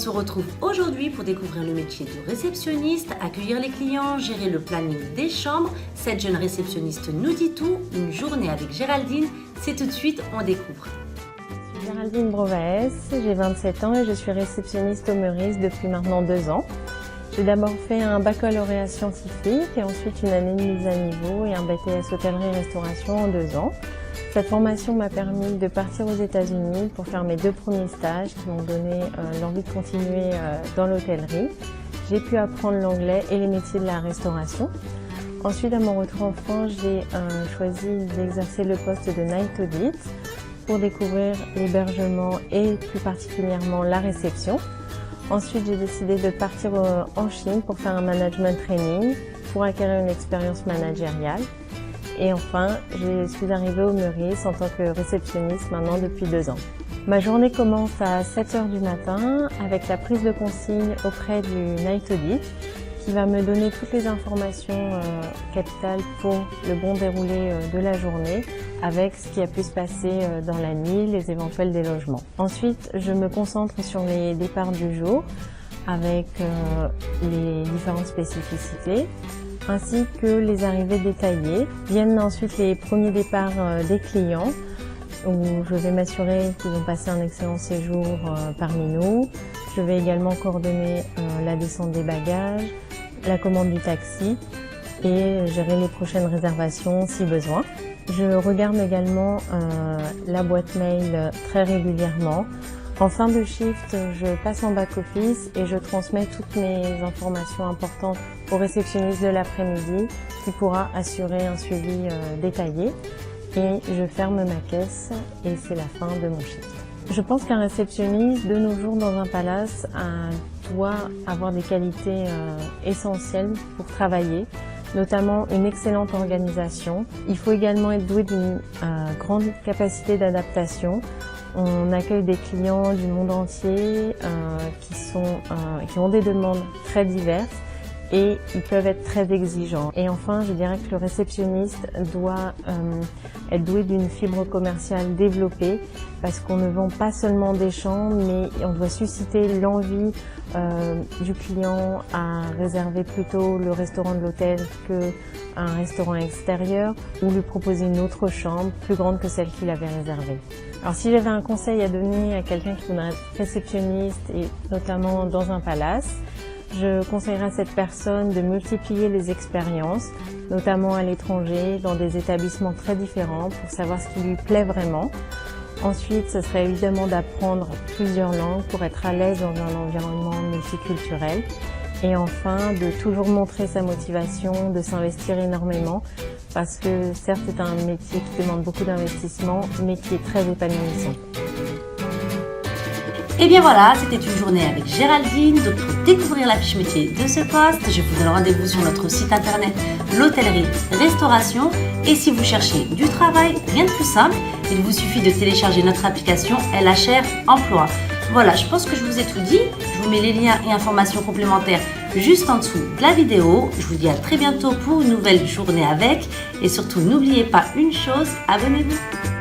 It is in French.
se retrouve aujourd'hui pour découvrir le métier de réceptionniste, accueillir les clients, gérer le planning des chambres. Cette jeune réceptionniste nous dit tout, une journée avec Géraldine, c'est tout de suite, on découvre. Je suis Géraldine Brovaes, j'ai 27 ans et je suis réceptionniste au Meurice depuis maintenant 2 ans. J'ai d'abord fait un baccalauréat scientifique et ensuite une année de mise à niveau et un BTS hôtellerie-restauration en 2 ans. Cette formation m'a permis de partir aux États-Unis pour faire mes 2 premiers stages qui m'ont donné l'envie de continuer dans l'hôtellerie. J'ai pu apprendre l'anglais et les métiers de la restauration. Ensuite, à mon retour en France, j'ai choisi d'exercer le poste de night audit pour découvrir l'hébergement et plus particulièrement la réception. Ensuite, j'ai décidé de partir en Chine pour faire un management training pour acquérir une expérience managériale. Et enfin, je suis arrivée au Meurice en tant que réceptionniste maintenant depuis 2 ans. Ma journée commence à 7 h du matin avec la prise de consigne auprès du Night Audit qui va me donner toutes les informations capitales pour le bon déroulé de la journée avec ce qui a pu se passer dans la nuit, les éventuels délogements. Ensuite, je me concentre sur les départs du jour avec les différentes spécificités, ainsi que les arrivées détaillées. Viennent ensuite les premiers départs des clients, où je vais m'assurer qu'ils vont passer un excellent séjour parmi nous. Je vais également coordonner la descente des bagages, la commande du taxi et gérer les prochaines réservations si besoin. Je regarde également la boîte mail très régulièrement. En fin de shift, je passe en back-office et je transmets toutes mes informations importantes au réceptionniste de l'après-midi qui pourra assurer un suivi détaillé. Et je ferme ma caisse et c'est la fin de mon shift. Je pense qu'un réceptionniste, de nos jours dans un palace, doit avoir des qualités essentielles pour travailler, notamment une excellente organisation. Il faut également être doué d'une grande capacité d'adaptation. On accueille des clients du monde entier qui ont des demandes très diverses et ils peuvent être très exigeants. Et enfin, je dirais que le réceptionniste doit être doué d'une fibre commerciale développée parce qu'on ne vend pas seulement des chambres, mais on doit susciter l'envie du client à réserver plutôt le restaurant de l'hôtel qu'un restaurant extérieur ou lui proposer une autre chambre plus grande que celle qu'il avait réservée. Alors si j'avais un conseil à donner à quelqu'un qui voudrait être réceptionniste et notamment dans un palace, je conseillerais à cette personne de multiplier les expériences, notamment à l'étranger, dans des établissements très différents pour savoir ce qui lui plaît vraiment. Ensuite, ce serait évidemment d'apprendre plusieurs langues pour être à l'aise dans un environnement multiculturel. Et enfin, de toujours montrer sa motivation, de s'investir énormément, parce que certes, c'est un métier qui demande beaucoup d'investissement, mais qui est très épanouissant. Et bien voilà, c'était une journée avec Géraldine. Donc pour découvrir la fiche métier de ce poste, je vous donne rendez-vous sur notre site internet l'hôtellerie restauration. Et si vous cherchez du travail, rien de plus simple, il vous suffit de télécharger notre application LHR Emploi. Voilà, je pense que je vous ai tout dit. Je vous mets les liens et informations complémentaires juste en dessous de la vidéo. Je vous dis à très bientôt pour une nouvelle journée avec. Et surtout, n'oubliez pas une chose, abonnez-vous.